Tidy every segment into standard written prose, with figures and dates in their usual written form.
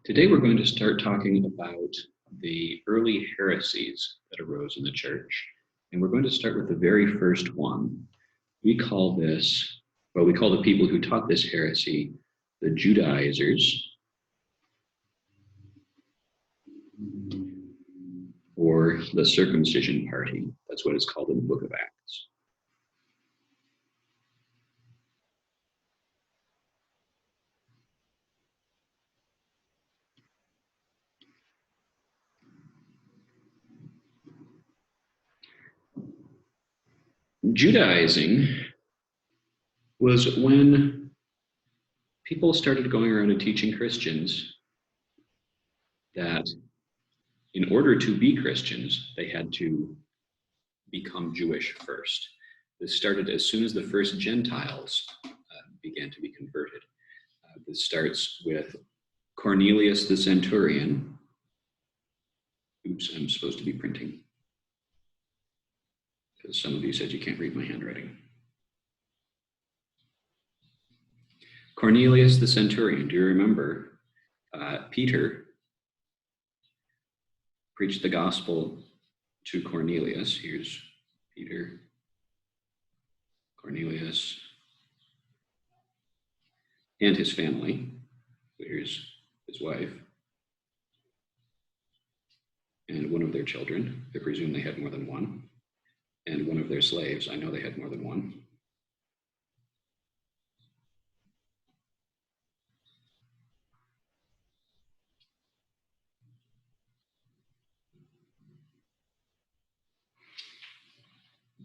Today we're going to start talking about the early heresies that arose in the church. And we're going to start with the very first one. We call the people who taught this heresy the Judaizers, or the circumcision party. That's what it's called in the book of Acts. Judaizing was when people started going around and teaching Christians that in order to be Christians, they had to become Jewish first. This started as soon as the first Gentiles began to be converted. This starts with Cornelius the centurion. Oops, I'm supposed to be printing, because some of you said you can't read my handwriting. Cornelius the centurion. Do you remember Peter preached the gospel to Cornelius? Here's Peter, Cornelius, and his family. Here's his wife and one of their children. I presume they had more than one. And one of their slaves. I know they had more than one.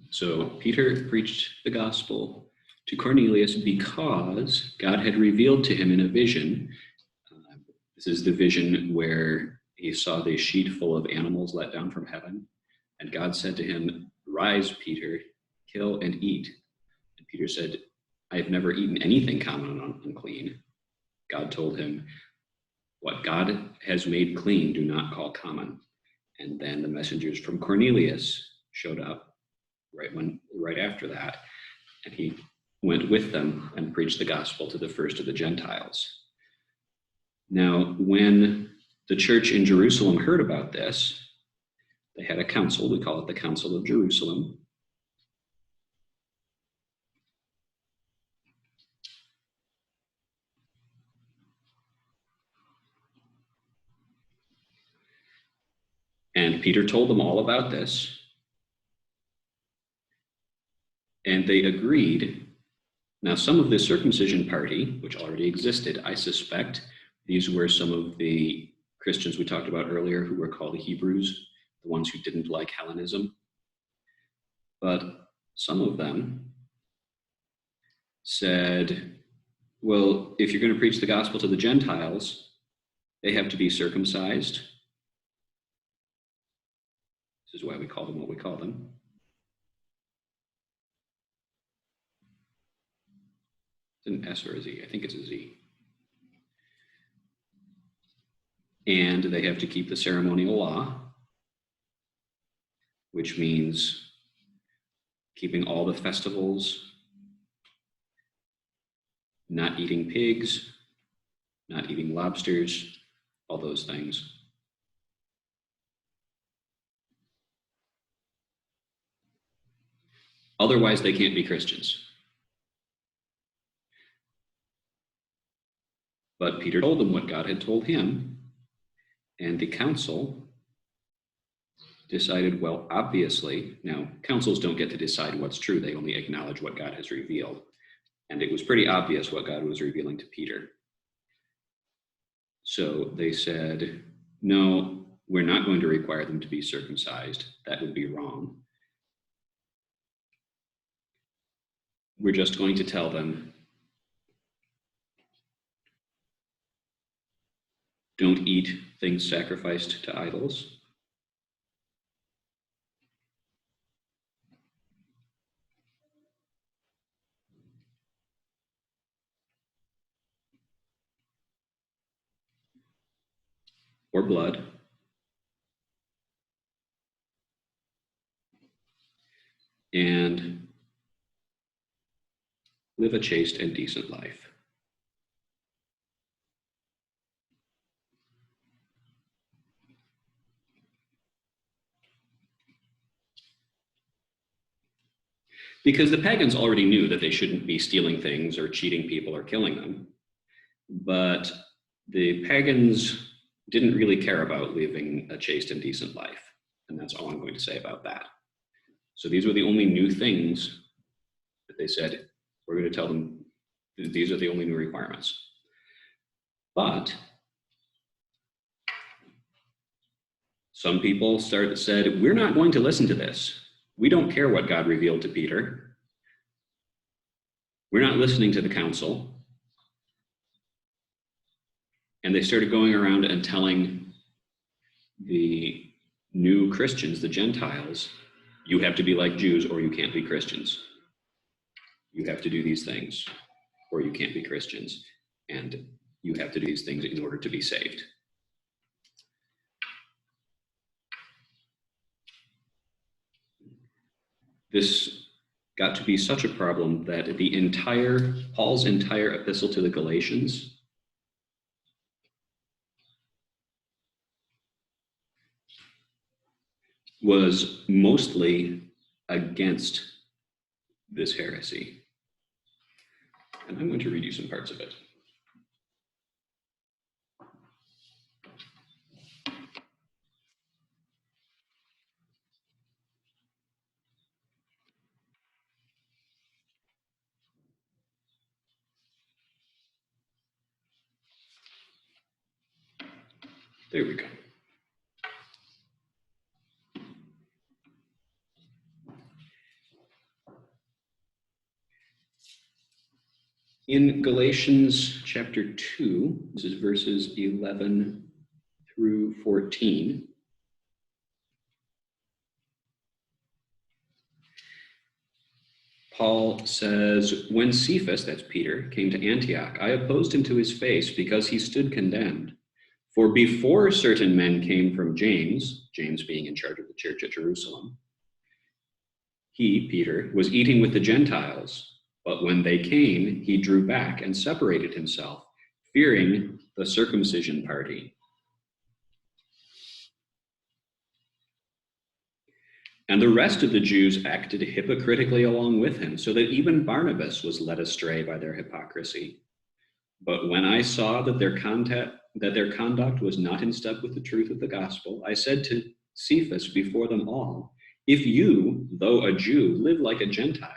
So Peter preached the gospel to Cornelius because God had revealed to him in a vision. This is the vision where he saw the sheet full of animals let down from heaven. And God said to him, "Rise, Peter, kill and eat." And Peter said, "I have never eaten anything common and unclean." God told him, "What God has made clean, do not call common." And then the messengers from Cornelius showed up right after that, and he went with them and preached the gospel to the first of the Gentiles. Now, when the church in Jerusalem heard about this, they had a council. We call it the Council of Jerusalem. And Peter told them all about this. And they agreed. Now, some of the circumcision party, which already existed, I suspect these were some of the Christians we talked about earlier who were called the Hebrews, the ones who didn't like Hellenism. But some of them said, well, if you're going to preach the gospel to the Gentiles, they have to be circumcised. This is why we call them what we call them. It's an S or a Z. I think it's a Z. And they have to keep the ceremonial law, which means keeping all the festivals, not eating pigs, not eating lobsters, all those things. Otherwise, they can't be Christians. But Peter told them what God had told him, and the council decided, well, obviously, now councils don't get to decide what's true. They only acknowledge what God has revealed. And it was pretty obvious what God was revealing to Peter. So they said, no, we're not going to require them to be circumcised. That would be wrong. We're just going to tell them, don't eat things sacrificed to idols. Or blood. And live a chaste and decent life. Because the pagans already knew that they shouldn't be stealing things or cheating people or killing them. But the pagans didn't really care about living a chaste and decent life. And that's all I'm going to say about that. So these were the only new things that they said, we're going to tell them these are the only new requirements. But some people said, we're not going to listen to this. We don't care what God revealed to Peter. We're not listening to the council. And they started going around and telling the new Christians, the Gentiles, you have to be like Jews or you can't be Christians. You have to do these things or you can't be Christians. And you have to do these things in order to be saved. This got to be such a problem that Paul's entire epistle to the Galatians was mostly against this heresy. And I'm going to read you some parts of it. There we go. In Galatians chapter 2, this is verses 11 through 14, Paul says, when Cephas, that's Peter, came to Antioch, I opposed him to his face because he stood condemned. For before certain men came from James being in charge of the church at Jerusalem, he, Peter, was eating with the Gentiles. But when they came, he drew back and separated himself, fearing the circumcision party. And the rest of the Jews acted hypocritically along with him, so that even Barnabas was led astray by their hypocrisy. But when I saw that their conduct was not in step with the truth of the gospel, I said to Cephas before them all, if you, though a Jew, live like a Gentile,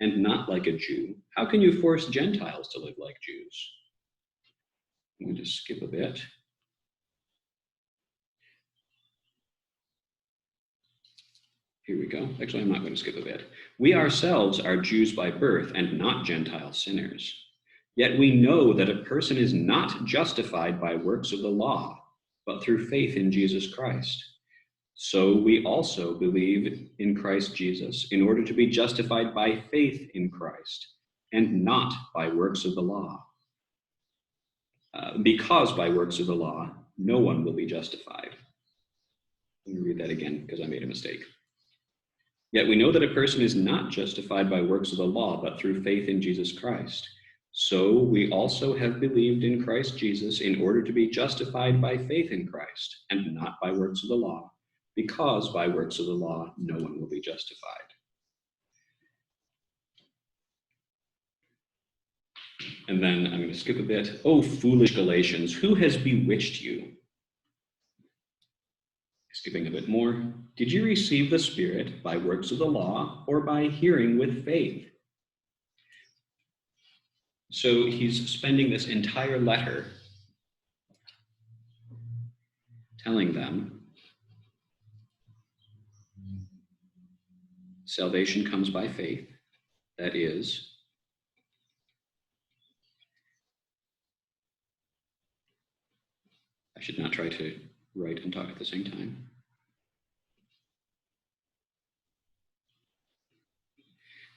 and not like a Jew, how can you force Gentiles to live like Jews? I'm going to skip a bit. Here we go. Actually, I'm not going to skip a bit. We ourselves are Jews by birth and not Gentile sinners. Yet we know that a person is not justified by works of the law, but through faith in Jesus Christ. So we also believe in Christ Jesus in order to be justified by faith in Christ and not by works of the law. Because by works of the law, no one will be justified. Let me read that again because I made a mistake. Yet we know that a person is not justified by works of the law, but through faith in Jesus Christ. So we also have believed in Christ Jesus in order to be justified by faith in Christ and not by works of the law. Because by works of the law, no one will be justified. And then I'm going to skip a bit. Oh, foolish Galatians, who has bewitched you? Skipping a bit more. Did you receive the Spirit by works of the law or by hearing with faith? So he's spending this entire letter telling them salvation comes by faith. That is, I should not try to write and talk at the same time.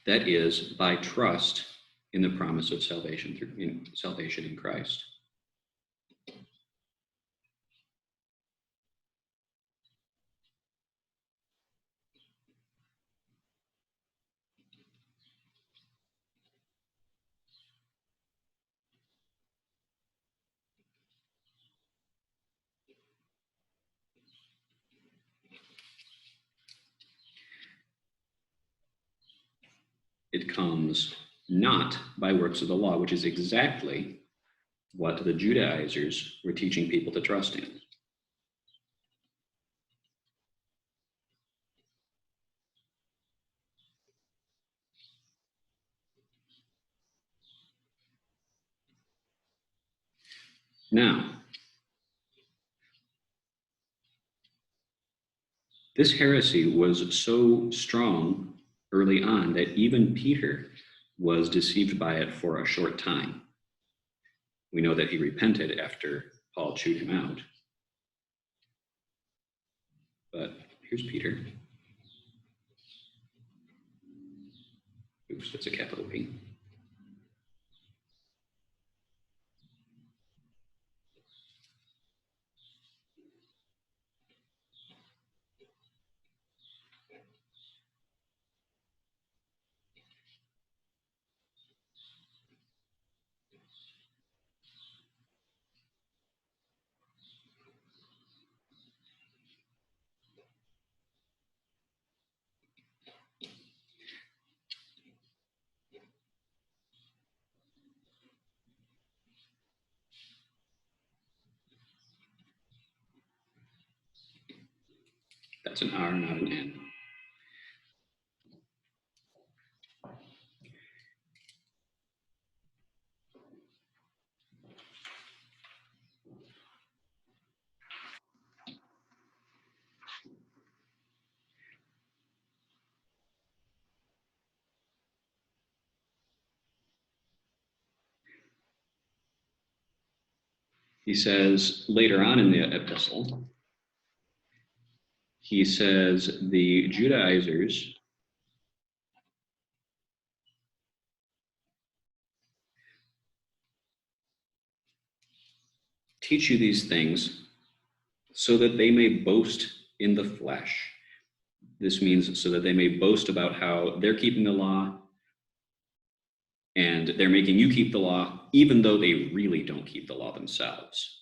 That is, by trust in the promise of salvation salvation in Christ. it comes not by works of the law, which is exactly what the Judaizers were teaching people to trust in. Now, this heresy was so strong early on that even Peter was deceived by it for a short time. We know that he repented after Paul chewed him out. But here's Peter. Oops, that's a capital P. That's an R, not an N. He says later on in the epistle, he says the Judaizers teach you these things so that they may boast in the flesh. This means so that they may boast about how they're keeping the law and they're making you keep the law, even though they really don't keep the law themselves.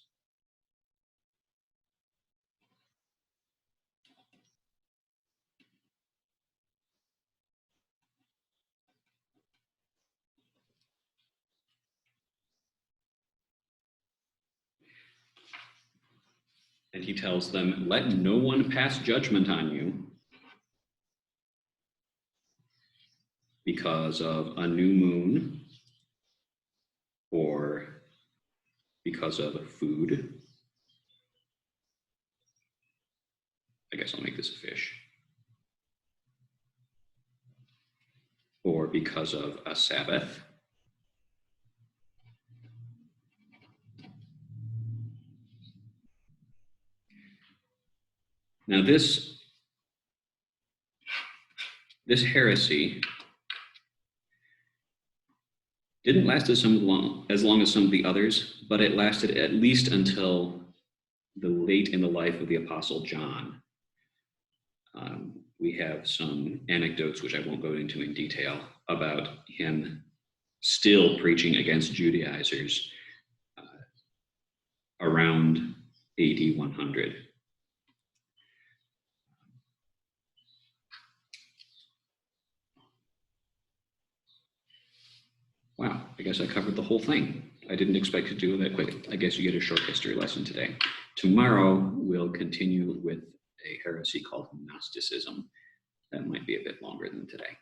And he tells them, let no one pass judgment on you because of a new moon or because of food. I guess I'll make this a fish. Or because of a Sabbath. Now this heresy didn't last as long as some of the others, but it lasted at least until the late in the life of the Apostle John. We have some anecdotes, which I won't go into in detail, about him still preaching against Judaizers around AD 100. Wow, I guess I covered the whole thing. I didn't expect to do it that quick. I guess you get a short history lesson today. Tomorrow, we'll continue with a heresy called Gnosticism. That might be a bit longer than today.